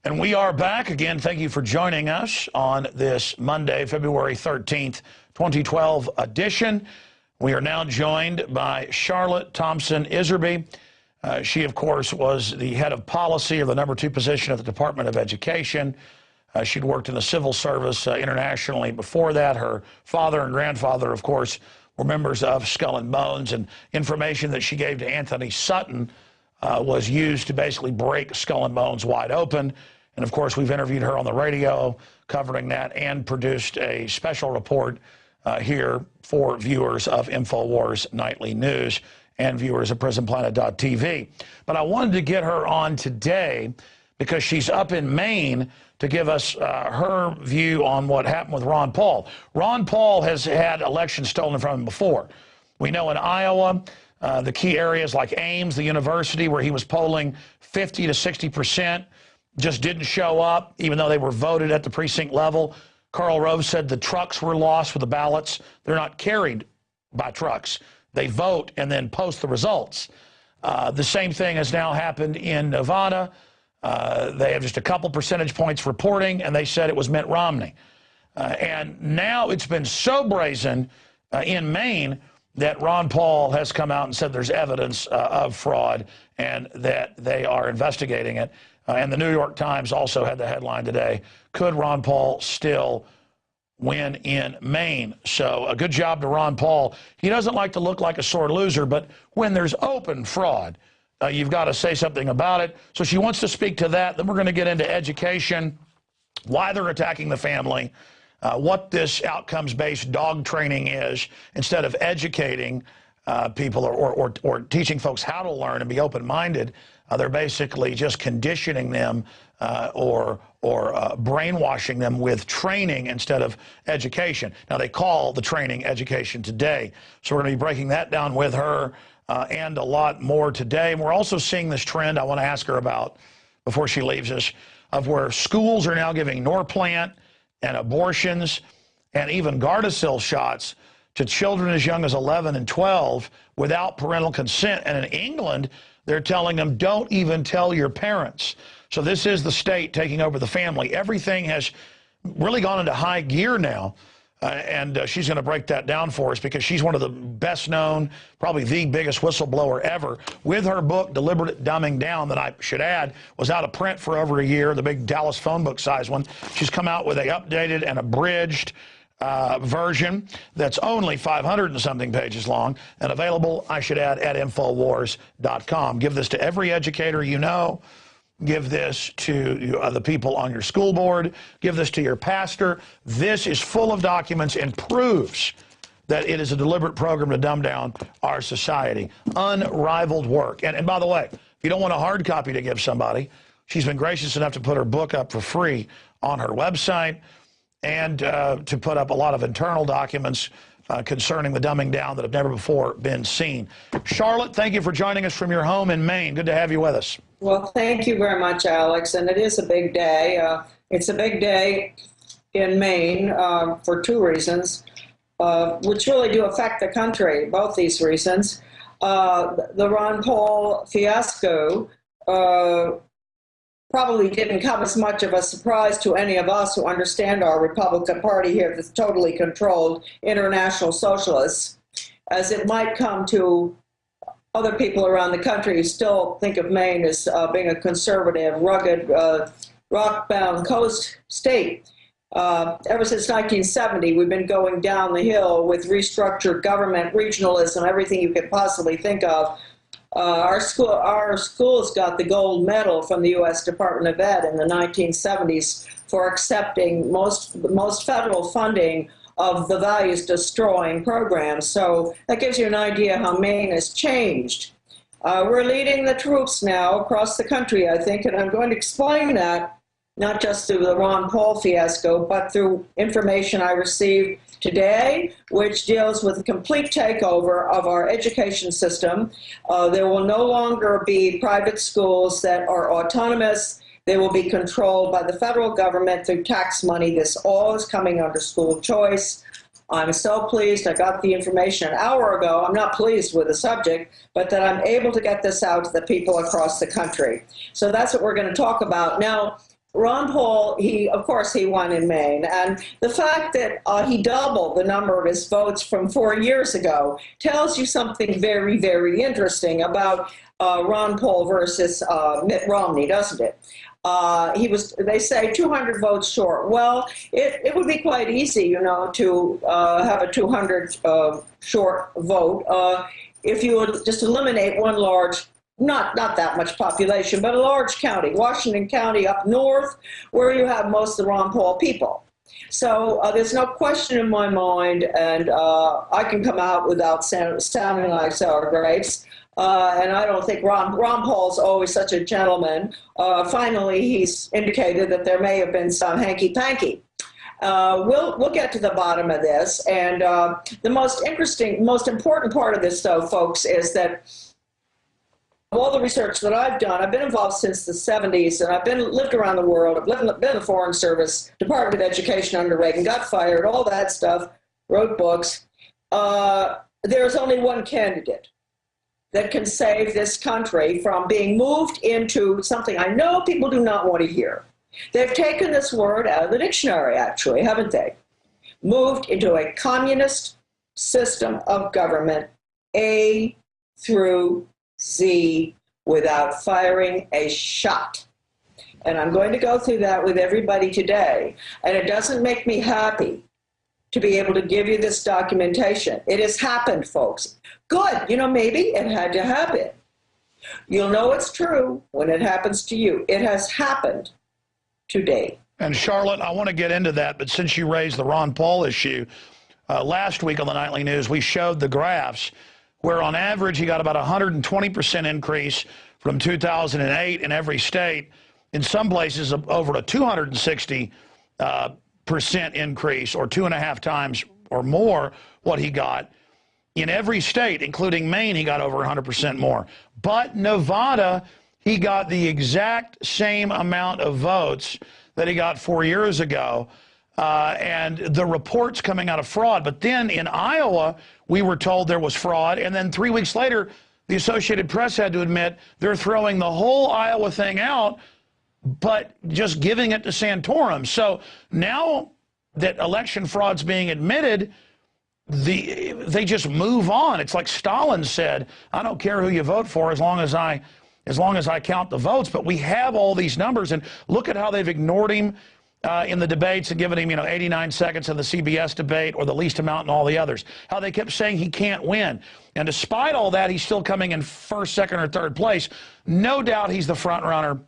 And we are back again. Thank you for joining us on this Monday, February 13th, 2012 edition. We are now joined by Charlotte Iserbyt. She, of course, was the head of policy of the #2 position at the Department of Education. She'd worked in the civil service internationally before that. Her father and grandfather, of course, were members of Skull and Bones, and information that she gave to Anthony Sutton was used to basically break Skull and Bones wide open. And, of course, we've interviewed her on the radio covering that and produced a special report here for viewers of InfoWars Nightly News and viewers of PrisonPlanet.tv. But I wanted to get her on today because she's up in Maine to give us her view on what happened with Ron Paul. Ron Paul has had elections stolen from him before. We know in Iowa, the key areas like Ames, the university, where he was polling 50 to 60%, just didn't show up, even though they were voted at the precinct level. Karl Rove said the trucks were lost with the ballots. They're not carried by trucks. They vote and then post the results. The same thing has now happened in Nevada. They have just a couple percentage points reporting, and they said it was Mitt Romney. And now it's been so brazen in Maine that Ron Paul has come out and said there's evidence of fraud and that they are investigating it. And the New York Times also had the headline today, could Ron Paul still win in Maine? So a good job to Ron Paul. He doesn't like to look like a sore loser, but when there's open fraud, you've got to say something about it. So she wants to speak to that. Then we're going to get into education, why they're attacking the family, what this outcomes-based dog training is, instead of educating people or teaching folks how to learn and be open-minded. They're basically just conditioning them or brainwashing them with training instead of education. Now, they call the training education today. So we're going to be breaking that down with her and a lot more today. And we're also seeing this trend I want to ask her about before she leaves us, of where schools are now giving Norplant and abortions and even Gardasil shots to children as young as 11 and 12 without parental consent. And in England, they're telling them, don't even tell your parents. So this is the state taking over the family. Everything has really gone into high gear now. And she's going to break that down for us because she's one of the best known, probably the biggest whistleblower ever. With her book, Deliberate Dumbing Down, that I should add, was out of print for over a year, the big Dallas phone book size one. She's come out with a updated and abridged version that's only 500 and something pages long and available, I should add, at Infowars.com. Give this to every educator you know. Give this to the people on your school board. Give this to your pastor. This is full of documents and proves that it is a deliberate program to dumb down our society. Unrivaled work. And by the way, if you don't want a hard copy to give somebody, she's been gracious enough to put her book up for free on her website and to put up a lot of internal documents concerning the dumbing down that have never before been seen. Charlotte, thank you for joining us from your home in Maine. Good to have you with us. Well, thank you very much, Alex. And it is a big day. It's a big day in Maine for two reasons, which really do affect the country, both these reasons. The Ron Paul fiasco probably didn't come as much of a surprise to any of us who understand our Republican Party here that's totally controlled international socialists, as it might come to other people around the country who still think of Maine as being a conservative, rugged, rock-bound coast state. Ever since 1970, we've been going down the hill with restructured government, regionalism, everything you could possibly think of. Our schools got the gold medal from the U.S. Department of Ed in the 1970s for accepting most federal funding of the values-destroying programs. So that gives you an idea how Maine has changed. We're leading the troops now across the country, I think, and I'm going to explain that not just through the Ron Paul fiasco, but through information I received today, which deals with a complete takeover of our education system. There will no longer be private schools that are autonomous. They will be controlled by the federal government through tax money. This all is coming under school choice. I'm so pleased. I got the information an hour ago. I'm not pleased with the subject, but that I'm able to get this out to the people across the country. So that's what we're going to talk about. Now, Ron Paul, of course, he won in Maine. And the fact that he doubled the number of his votes from 4 years ago tells you something very, very interesting about Ron Paul versus Mitt Romney, doesn't it? They say 200 votes short. Well, it would be quite easy, you know, to have a 200 short vote if you would just eliminate one large, not that much population, but a large county, Washington County up north, where you have most of the Ron Paul people. So there's no question in my mind, and I can come out without sounding like sour grapes. And I don't think Ron Paul's always such a gentleman. Finally, he's indicated that there may have been some hanky-panky. We'll get to the bottom of this. And the most important part of this, though, folks, is that all the research that I've done, I've been involved since the 70s, and I've lived around the world. I've been in the Foreign Service, Department of Education under Reagan, got fired, all that stuff, wrote books. There's only one candidate that can save this country from being moved into something I know people do not want to hear. They've taken this word out of the dictionary, actually, haven't they? Moved into a communist system of government, A through Z, without firing a shot. And I'm going to go through that with everybody today. And it doesn't make me happy to be able to give you this documentation. It has happened, folks. Good, you know, maybe it had to happen. You'll know it's true when it happens to you. It has happened today. And Charlotte, I want to get into that, but since you raised the Ron Paul issue, last week on the Nightly News, we showed the graphs where on average he got about 120% increase from 2008 in every state. In some places, over a 260% increase, or 2.5 times or more what he got. In every state, including Maine, he got over 100% more. But Nevada, he got the exact same amount of votes that he got 4 years ago. And the reports coming out of fraud. But then in Iowa, we were told there was fraud. And then 3 weeks later, the Associated Press had to admit they're throwing the whole Iowa thing out, but just giving it to Santorum. So now that election fraud's being admitted, they just move on. It's like Stalin said, I don't care who you vote for as long as I count the votes. But we have all these numbers, and look at how they've ignored him in the debates and given him, 89 seconds in the CBS debate, or the least amount in all the others. How they kept saying he can't win. And despite all that, he's still coming in first, second, or third place. No doubt he's the front runner.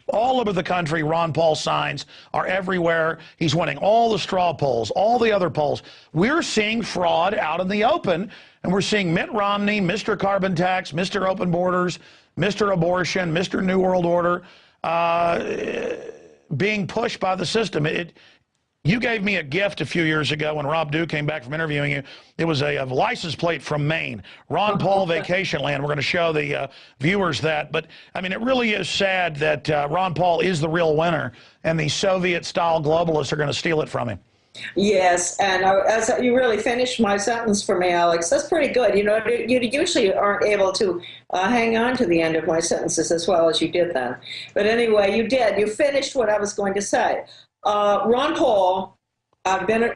All over the country, Ron Paul signs are everywhere. He's winning all the straw polls, all the other polls. We're seeing fraud out in the open, and we're seeing Mitt Romney, Mr. Carbon Tax, Mr. Open Borders, Mr. Abortion, Mr. New World Order, being pushed by the system. You gave me a gift a few years ago when Rob Dew came back from interviewing you. It was a license plate from Maine, Ron Paul Vacation Land. We're going to show the viewers that. But, I mean, it really is sad that Ron Paul is the real winner, and the Soviet-style globalists are going to steal it from him. Yes, and as you really finished my sentence for me, Alex, that's pretty good. You usually aren't able to hang on to the end of my sentences as well as you did then. But anyway, you did. You finished what I was going to say. Ron Paul, I've been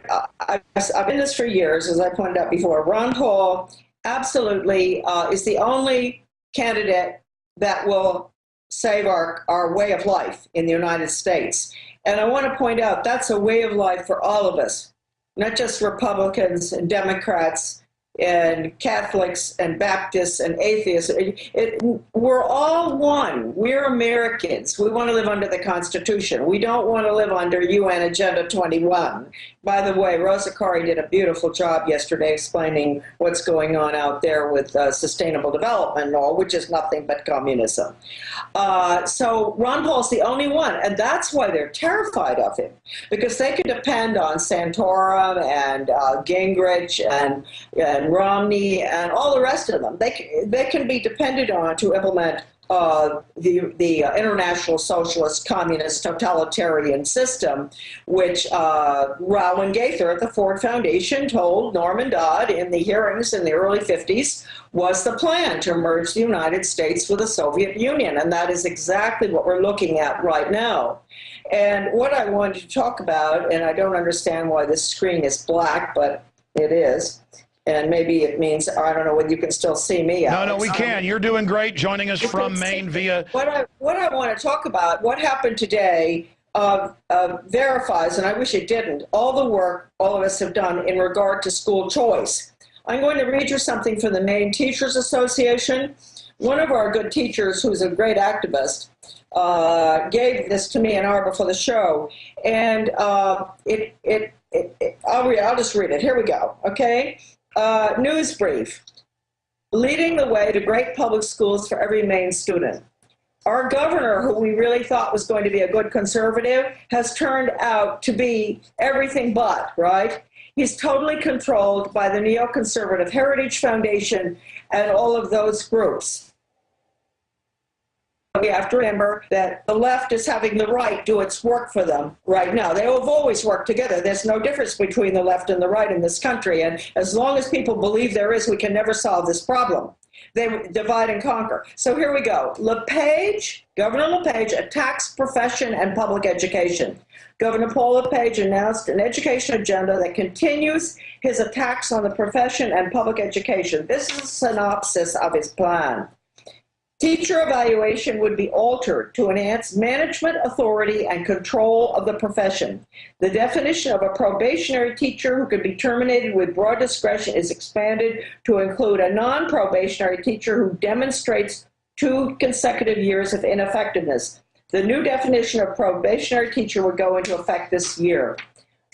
this for years, as I pointed out before. Ron Paul absolutely is the only candidate that will save our way of life in the United States. And I want to point out that's a way of life for all of us, not just Republicans and Democrats and Catholics and Baptists and atheists. We're all one. We're Americans. We want to live under the Constitution. We don't want to live under UN Agenda 21. By the way, Rosa Cori did a beautiful job yesterday explaining what's going on out there with sustainable development and all, which is nothing but communism. So Ron Paul's the only one, and that's why they're terrified of him, because they can depend on Santorum and Gingrich and Romney and all the rest of them. They can be depended on to implement the international socialist communist totalitarian system, which Rowan Gaither at the Ford Foundation told Norman Dodd in the hearings in the early 50s was the plan to merge the United States with the Soviet Union. And that is exactly what we're looking at right now. And what I wanted to talk about, and I don't understand why this screen is black, but it is, and maybe it means, I don't know whether you can still see me, Alex. No, we can. You're doing great joining us from Maine via... What I want to talk about, what happened today, verifies, and I wish it didn't, all the work all of us have done in regard to school choice. I'm going to read you something from the Maine Teachers Association. One of our good teachers, who's a great activist, gave this to me an hour before the show, and I'll just read it. Here we go, okay? News brief. Leading the way to great public schools for every Maine student. Our governor, who we really thought was going to be a good conservative, has turned out to be everything but, right? He's totally controlled by the neoconservative Heritage Foundation and all of those groups. We have to remember that the left is having the right do its work for them right now. They have always worked together. There's no difference between the left and the right in this country. And as long as people believe there is, we can never solve this problem. They divide and conquer. So here we go. LePage, Governor LePage attacks profession and public education. Governor Paul LePage announced an education agenda that continues his attacks on the profession and public education. This is a synopsis of his plan. Teacher evaluation would be altered to enhance management authority and control of the profession. The definition of a probationary teacher who could be terminated with broad discretion is expanded to include a non-probationary teacher who demonstrates 2 consecutive years of ineffectiveness. The new definition of probationary teacher would go into effect this year.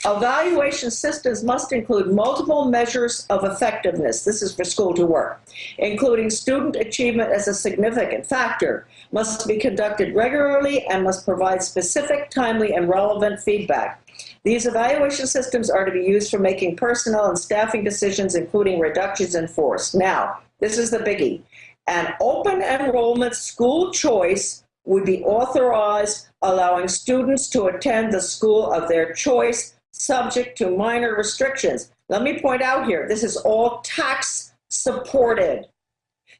Evaluation systems must include multiple measures of effectiveness. This is for school to work, including student achievement as a significant factor, must be conducted regularly and must provide specific, timely, and relevant feedback. These evaluation systems are to be used for making personnel and staffing decisions, including reductions in force. Now, this is the biggie. An open enrollment school choice would be authorized, allowing students to attend the school of their choice, subject to minor restrictions. Let me point out here, this is all tax supported.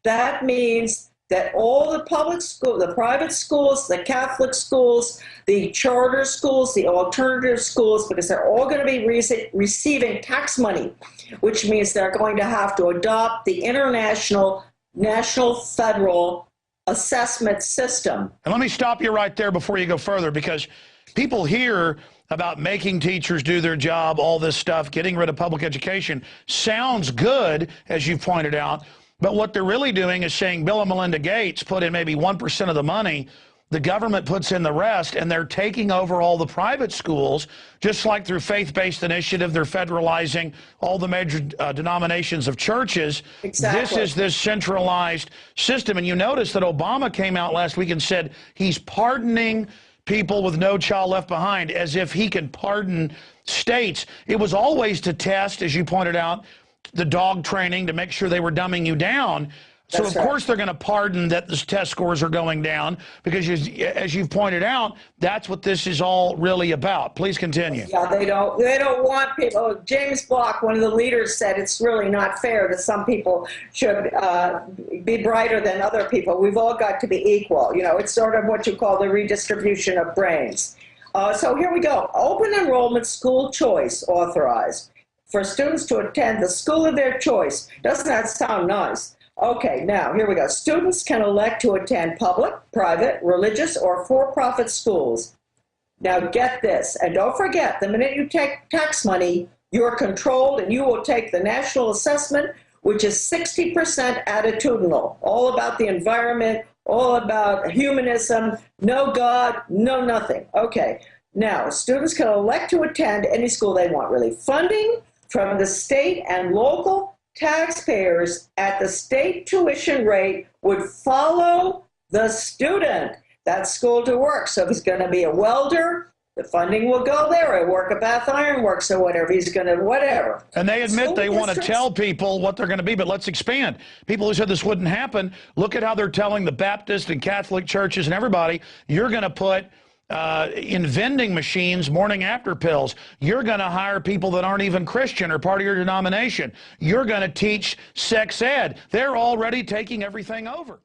That means that all the public schools, the private schools, the Catholic schools, the charter schools, the alternative schools, because they're all going to be receiving tax money, which means they're going to have to adopt the international, national, federal assessment system. And let me stop you right there before you go further, because people hear about making teachers do their job, all this stuff, getting rid of public education. Sounds good, as you pointed out, but what they're really doing is saying Bill and Melinda Gates put in maybe 1% of the money, the government puts in the rest, and they're taking over all the private schools, just like through faith-based initiative, they're federalizing all the major denominations of churches. Exactly. This is this centralized system. And you notice that Obama came out last week and said he's pardoning people with No Child Left Behind, as if he can pardon states. It was always to test, as you pointed out, the dog training to make sure they were dumbing you down. So, That's of right. course, they're going to pardon that the test scores are going down, because, as you've pointed out, that's what this is all really about. Please continue. Yeah, they don't want people. James Block, one of the leaders, said it's really not fair that some people should be brighter than other people. We've all got to be equal. You know, it's sort of what you call the redistribution of brains. So here we go. Open enrollment school choice authorized for students to attend the school of their choice. Doesn't that sound nice? Okay, now here we go. Students can elect to attend public, private, religious, or for-profit schools. Now get this, and don't forget, the minute you take tax money, you're controlled, and you will take the national assessment, which is 60% attitudinal, all about the environment, all about humanism, no God, no nothing. Okay, now students can elect to attend any school they want, really. Funding from the state and local taxpayers at the state tuition rate would follow the student. That's school to work. So if he's going to be a welder, the funding will go there. A work at Bath Iron Works or whatever. He's going to whatever. And they admit School they want to districts- tell people what they're going to be, but let's expand. People who said this wouldn't happen, look at how they're telling the Baptist and Catholic churches and everybody, you're going to put in vending machines morning after pills. You're going to hire people that aren't even Christian or part of your denomination. You're going to teach sex ed. They're already taking everything over.